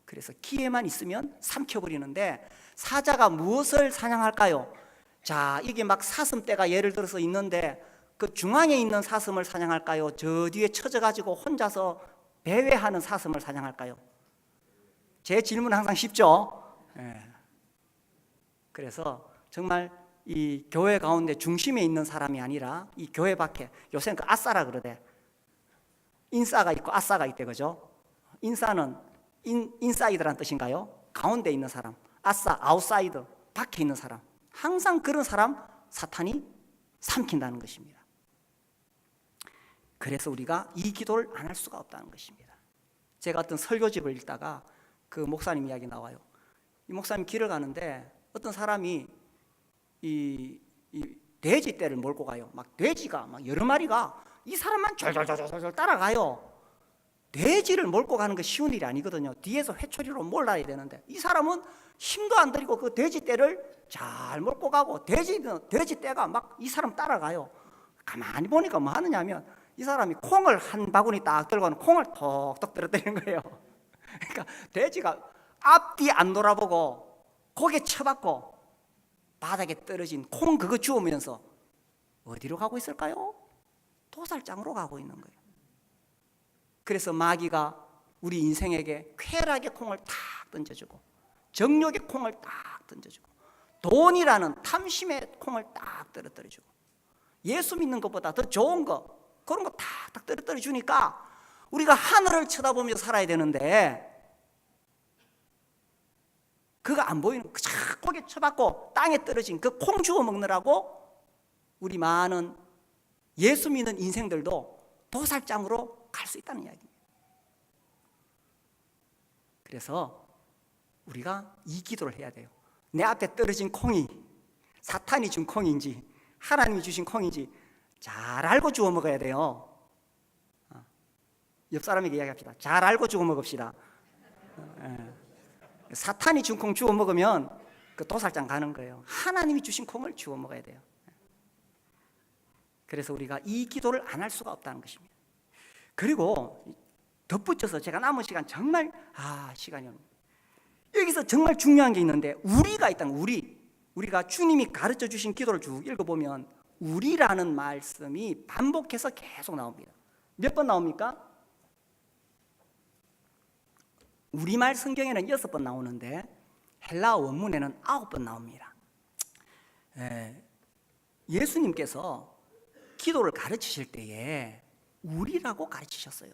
그래서 기회만 있으면 삼켜버리는데, 사자가 무엇을 사냥할까요? 자, 이게 막 사슴떼가 예를 들어서 있는데 그 중앙에 있는 사슴을 사냥할까요? 저 뒤에 쳐져가지고 혼자서 배회하는 사슴을 사냥할까요? 제 질문은 항상 쉽죠? 그래서 정말 이 교회 가운데 중심에 있는 사람이 아니라 이 교회 밖에, 요새는 그 아싸라 그러대. 인싸가 있고 아싸가 있대, 그죠? 인싸는 인사이드란 뜻인가요? 가운데 있는 사람. 아싸, 아웃사이드, 밖에 있는 사람. 항상 그런 사람 사탄이 삼킨다는 것입니다. 그래서 우리가 이 기도를 안 할 수가 없다는 것입니다. 제가 어떤 설교집을 읽다가 그 목사님 이야기 나와요. 이 목사님 길을 가는데 어떤 사람이 이 돼지떼를 몰고 가요. 막 돼지가 막 여러 마리가 이 사람만 졸졸졸졸 따라가요. 돼지를 몰고 가는 거 쉬운 일이 아니거든요. 뒤에서 회초리로 몰라야 되는데 이 사람은 힘도 안 들이고 그 돼지떼를 잘 몰고 가고, 돼지떼가 막 이 사람 따라가요. 가만히 보니까 뭐 하느냐면 이 사람이 콩을 한 바구니 딱 들고는 콩을 톡톡 떨어뜨리는 거예요. 그러니까 돼지가 앞뒤 안 돌아보고 고개 쳐박고 바닥에 떨어진 콩 그거 주우면서 어디로 가고 있을까요? 도살장으로 가고 있는 거예요. 그래서 마귀가 우리 인생에게 쾌락의 콩을 탁 던져주고, 정욕의 콩을 딱 던져주고, 돈이라는 탐심의 콩을 딱 떨어뜨려주고, 예수 믿는 것보다 더 좋은 거, 그런 거 탁탁 떨어뜨려 주니까 우리가 하늘을 쳐다보며 살아야 되는데 그거 안 보이는, 고개 쳐박고 땅에 떨어진 그 콩 주워 먹느라고 우리 많은 예수 믿는 인생들도 도살장으로 갈 수 있다는 이야기입니다. 그래서 우리가 이 기도를 해야 돼요. 내 앞에 떨어진 콩이 사탄이 준 콩인지 하나님이 주신 콩인지 잘 알고 주워 먹어야 돼요. 옆 사람에게 이야기합시다. 잘 알고 주워 먹읍시다. 사탄이 준 콩 주워 먹으면 그 도살장 가는 거예요. 하나님이 주신 콩을 주워 먹어야 돼요. 그래서 우리가 이 기도를 안 할 수가 없다는 것입니다. 그리고 덧붙여서 제가 남은 시간 정말 시간이 없네요. 여기서 정말 중요한 게 있는데, 우리가 있다는, 우리가 주님이 가르쳐 주신 기도를 쭉 읽어보면 우리라는 말씀이 반복해서 계속 나옵니다. 몇 번 나옵니까? 우리말 성경에는 6번 나오는데 헬라어 원문에는 9번 나옵니다. 예수님께서 기도를 가르치실 때에 우리라고 가르치셨어요.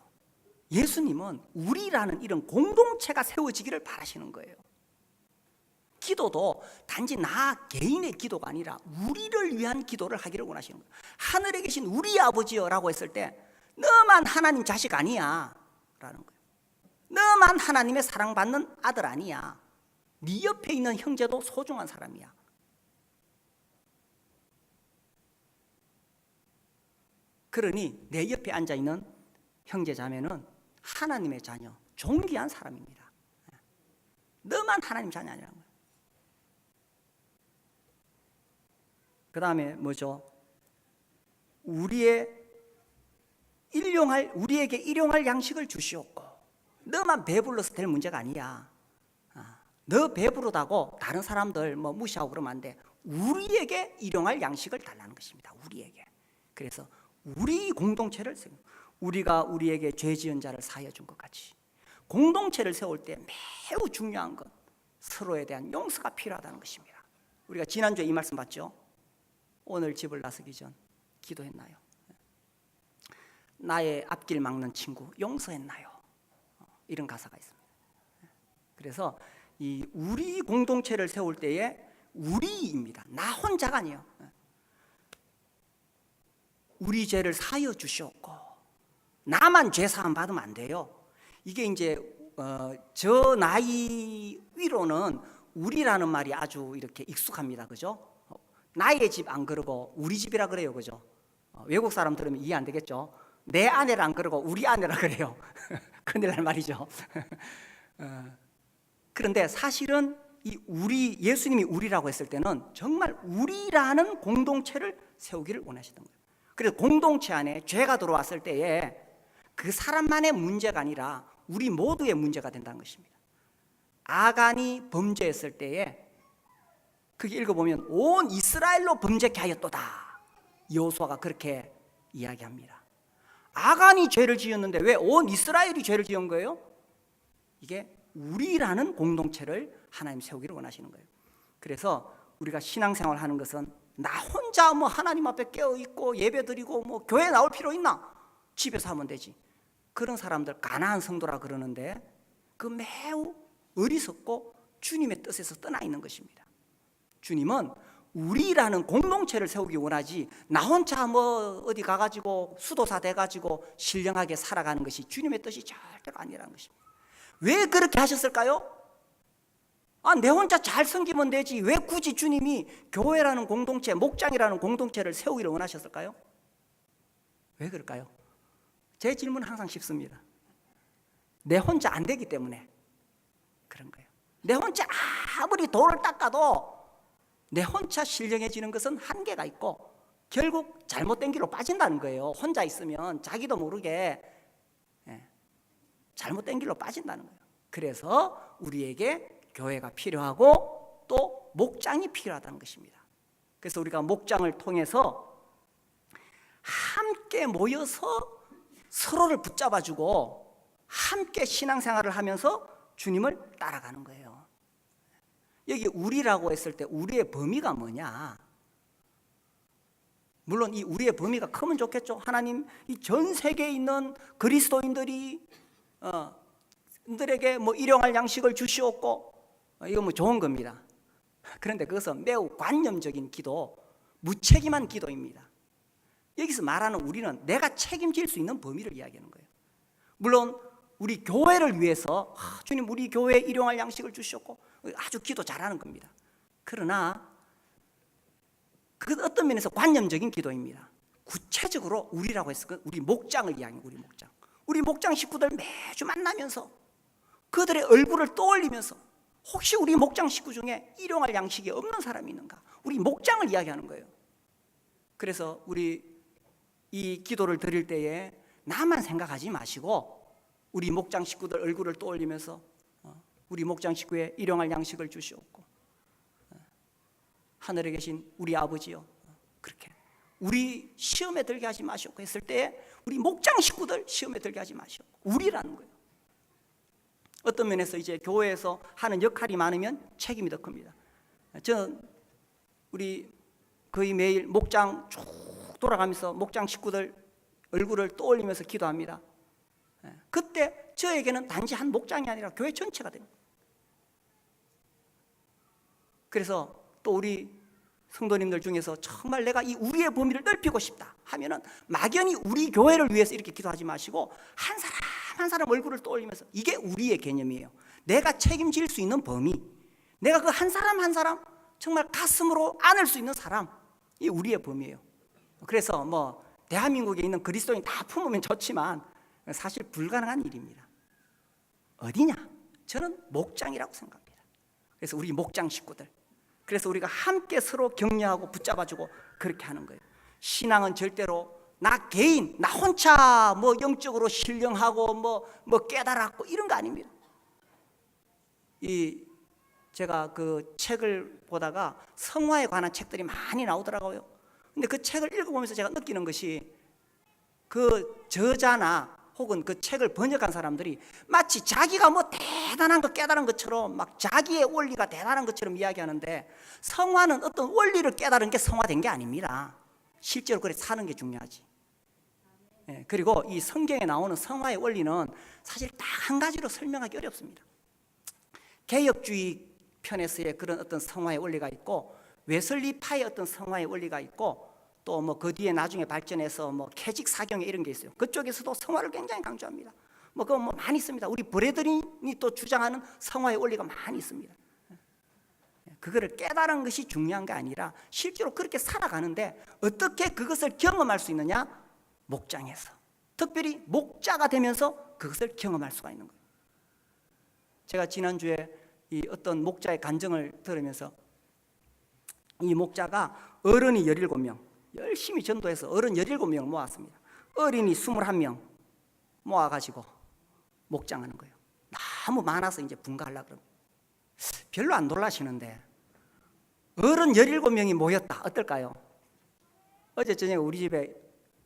예수님은 우리라는 이런 공동체가 세워지기를 바라시는 거예요. 기도도 단지 나 개인의 기도가 아니라 우리를 위한 기도를 하기를 원하시는 거예요. 하늘에 계신 우리 아버지여 라고 했을 때 너만 하나님 자식 아니야 라는 거예요. 너만 하나님의 사랑받는 아들 아니야. 네 옆에 있는 형제도 소중한 사람이야. 그러니 내 옆에 앉아있는 형제 자매는 하나님의 자녀, 존귀한 사람입니다. 너만 하나님 자녀 아니라는 거예요. 그 다음에 뭐죠? 우리에게 일용할 양식을 주시옵고, 너만 배불러서 될 문제가 아니야. 너 배부르다고 다른 사람들 뭐 무시하고 그러면 안 돼. 우리에게 일용할 양식을 달라는 것입니다. 우리에게. 그래서 우리 공동체를 세우, 우리가 우리에게 죄 지은 자를 사하여 준 것 같이 공동체를 세울 때 매우 중요한 건 서로에 대한 용서가 필요하다는 것입니다. 우리가 지난주에 이 말씀 봤죠? 오늘 집을 나서기 전 기도했나요? 나의 앞길 막는 친구 용서했나요? 이런 가사가 있습니다. 그래서 이 우리 공동체를 세울 때에 우리입니다. 나 혼자가 아니에요. 우리 죄를 사하여 주시옵고 나만 죄 사함 받으면 안 돼요. 이게 이제 저 나이 위로는 우리라는 말이 아주 이렇게 익숙합니다. 그죠? 나의 집 안 그러고 우리 집이라 그래요. 그죠? 외국 사람 들으면 이해 안 되겠죠? 내 아내를 안 그러고 우리 아내라 그래요. 큰일 날 말이죠. 그런데 사실은 이 우리, 예수님이 우리라고 했을 때는 정말 우리라는 공동체를 세우기를 원하시던 거예요. 그래서 공동체 안에 죄가 들어왔을 때에 그 사람만의 문제가 아니라 우리 모두의 문제가 된다는 것입니다. 아간이 범죄했을 때에 그게 읽어보면 온 이스라엘로 범죄케 하였도다. 여호수아가 그렇게 이야기합니다. 아간이 죄를 지었는데 왜 온 이스라엘이 죄를 지은 거예요? 이게 우리라는 공동체를 하나님 세우기를 원하시는 거예요. 그래서 우리가 신앙생활 하는 것은 나 혼자 뭐 하나님 앞에 깨어있고 예배드리고 뭐 교회 나올 필요 있나? 집에서 하면 되지. 그런 사람들 가나안 성도라 그러는데 그 매우 어리석고 주님의 뜻에서 떠나 있는 것입니다. 주님은 우리라는 공동체를 세우기 원하지 나 혼자 뭐 어디 가가지고 수도사 돼가지고 신령하게 살아가는 것이 주님의 뜻이 절대로 아니라는 것입니다. 왜 그렇게 하셨을까요? 내 혼자 잘 섬기면 되지 왜 굳이 주님이 교회라는 공동체, 목장이라는 공동체를 세우기를 원하셨을까요? 왜 그럴까요? 제 질문은 항상 쉽습니다. 내 혼자 안 되기 때문에 그런 거예요. 내 혼자 아무리 돌을 닦아도 내 혼자 신령해지는 것은 한계가 있고 결국 잘못된 길로 빠진다는 거예요. 혼자 있으면 자기도 모르게 잘못된 길로 빠진다는 거예요. 그래서 우리에게 교회가 필요하고 또 목장이 필요하다는 것입니다. 그래서 우리가 목장을 통해서 함께 모여서 서로를 붙잡아주고 함께 신앙생활을 하면서 주님을 따라가는 거예요. 여기 우리라고 했을 때 우리의 범위가 뭐냐? 물론 이 우리의 범위가 크면 좋겠죠. 하나님 이 전 세계에 있는 그리스도인들이 들에게 뭐 일용할 양식을 주시옵고 이거 뭐 좋은 겁니다. 그런데 그것은 매우 관념적인 기도, 무책임한 기도입니다. 여기서 말하는 우리는 내가 책임질 수 있는 범위를 이야기하는 거예요. 물론 우리 교회를 위해서 주님 우리 교회에 일용할 양식을 주시옵고 아주 기도 잘하는 겁니다. 그러나 그 어떤 면에서 관념적인 기도입니다. 구체적으로 우리라고 했을 때 우리 목장을 이야기해요. 우리 목장 식구들 매주 만나면서 그들의 얼굴을 떠올리면서 혹시 우리 목장 식구 중에 일용할 양식이 없는 사람이 있는가? 우리 목장을 이야기하는 거예요. 그래서 우리 이 기도를 드릴 때에 나만 생각하지 마시고 우리 목장 식구들 얼굴을 떠올리면서 우리 목장 식구에 일용할 양식을 주시옵고 하늘에 계신 우리 아버지요 그렇게 우리 시험에 들게 하지 마시옵고 했을 때에 우리 목장 식구들 시험에 들게 하지 마시옵고 우리라는 거예요. 어떤 면에서 이제 교회에서 하는 역할이 많으면 책임이 더 큽니다. 저는 우리 거의 매일 목장 쭉 돌아가면서 목장 식구들 얼굴을 떠올리면서 기도합니다. 그때 저에게는 단지 한 목장이 아니라 교회 전체가 됩니다. 그래서 또 우리 성도님들 중에서 정말 내가 이 우리의 범위를 넓히고 싶다 하면은 막연히 우리 교회를 위해서 이렇게 기도하지 마시고 한 사람 한 사람 얼굴을 떠올리면서 이게 우리의 개념이에요. 내가 책임질 수 있는 범위, 내가 그 한 사람 한 사람 정말 가슴으로 안을 수 있는 사람, 이 우리의 범위예요. 그래서 뭐 대한민국에 있는 그리스도인 다 품으면 좋지만 사실 불가능한 일입니다. 어디냐? 저는 목장이라고 생각합니다. 그래서 우리 목장 식구들, 그래서 우리가 함께 서로 격려하고 붙잡아주고 그렇게 하는 거예요. 신앙은 절대로 나 개인, 나 혼자 뭐 영적으로 신령하고 뭐 깨달았고 이런 거 아닙니다. 이 제가 그 책을 보다가 성화에 관한 책들이 많이 나오더라고요. 근데 그 책을 읽어보면서 제가 느끼는 것이 그 저자나 혹은 그 책을 번역한 사람들이 마치 자기가 뭐 대단한 거 깨달은 것처럼 막 자기의 원리가 대단한 것처럼 이야기하는데, 성화는 어떤 원리를 깨달은 게 성화된 게 아닙니다. 실제로 그렇게 사는 게 중요하지. 그리고 이 성경에 나오는 성화의 원리는 사실 딱 한 가지로 설명하기 어렵습니다. 개혁주의 편에서의 그런 어떤 성화의 원리가 있고, 웨슬리파의 어떤 성화의 원리가 있고, 또 뭐 그 뒤에 나중에 발전해서 뭐 캐직 사경에 이런 게 있어요. 그쪽에서도 성화를 굉장히 강조합니다. 뭐 그거 뭐 많이 있습니다. 우리 브래드린이 또 주장하는 성화의 원리가 많이 있습니다. 그거를 깨달은 것이 중요한 게 아니라 실제로 그렇게 살아가는데 어떻게 그것을 경험할 수 있느냐? 목장에서, 특별히 목자가 되면서 그것을 경험할 수가 있는 거예요. 제가 지난주에 이 어떤 목자의 간증을 들으면서, 이 목자가 어른이 17명 열심히 전도해서 어른 17명을 모았습니다. 어린이 21명 모아가지고 목장하는 거예요. 너무 많아서 이제 분가하려고 그럽니다. 별로 안 놀라시는데 어른 17명이 모였다. 어떨까요? 어제 저녁에 우리 집에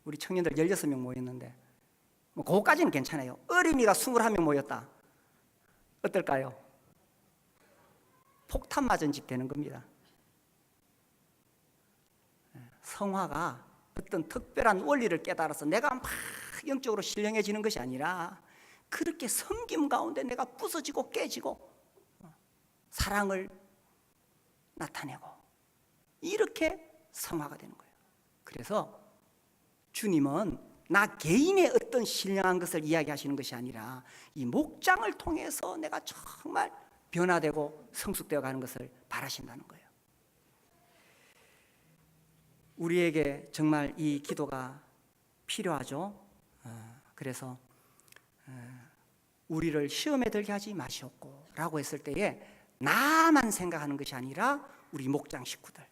우리 청년들 16명 모였는데 뭐 그거까지는 괜찮아요. 어린이가 21명 모였다. 어떨까요? 폭탄 맞은 집 되는 겁니다. 성화가 어떤 특별한 원리를 깨달아서 내가 막 영적으로 신령해지는 것이 아니라 그렇게 섬김 가운데 내가 부서지고 깨지고 사랑을 나타내고, 이렇게 성화가 되는 거예요. 그래서 주님은 나 개인의 어떤 신령한 것을 이야기하시는 것이 아니라 이 목장을 통해서 내가 정말 변화되고 성숙되어 가는 것을 바라신다는 거예요. 우리에게 정말 이 기도가 필요하죠. 그래서 우리를 시험에 들게 하지 마시옵고 라고 했을 때에 나만 생각하는 것이 아니라 우리 목장 식구들,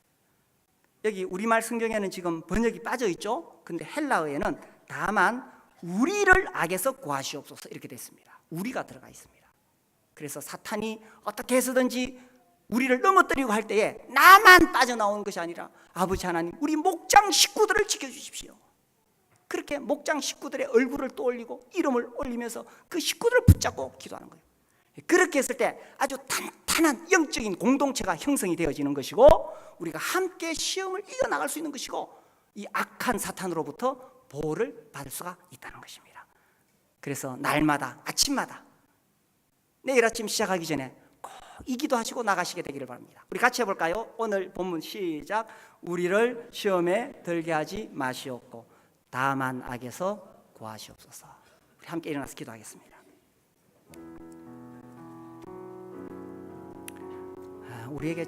여기 우리말 성경에는 지금 번역이 빠져 있죠. 근데 헬라어에는 다만 우리를 악에서 구하시옵소서 이렇게 됐습니다. 우리가 들어가 있습니다. 그래서 사탄이 어떻게 해서든지 우리를 넘어뜨리고 할 때에 나만 빠져나오는 것이 아니라 아버지 하나님, 우리 목장 식구들을 지켜주십시오. 그렇게 목장 식구들의 얼굴을 떠올리고 이름을 올리면서 그 식구들을 붙잡고 기도하는 거예요. 그렇게 했을 때 아주 탄탄한 영적인 공동체가 형성이 되어지는 것이고, 우리가 함께 시험을 이겨나갈 수 있는 것이고, 이 악한 사탄으로부터 보호를 받을 수가 있다는 것입니다. 그래서 날마다 아침마다 내일 아침 시작하기 전에 꼭 이 기도하시고 나가시게 되기를 바랍니다. 우리 같이 해볼까요? 오늘 본문 시작. 우리를 시험에 들게 하지 마시옵고 다만 악에서 구하시옵소서. 우리 함께 일어나서 기도하겠습니다. 우리에게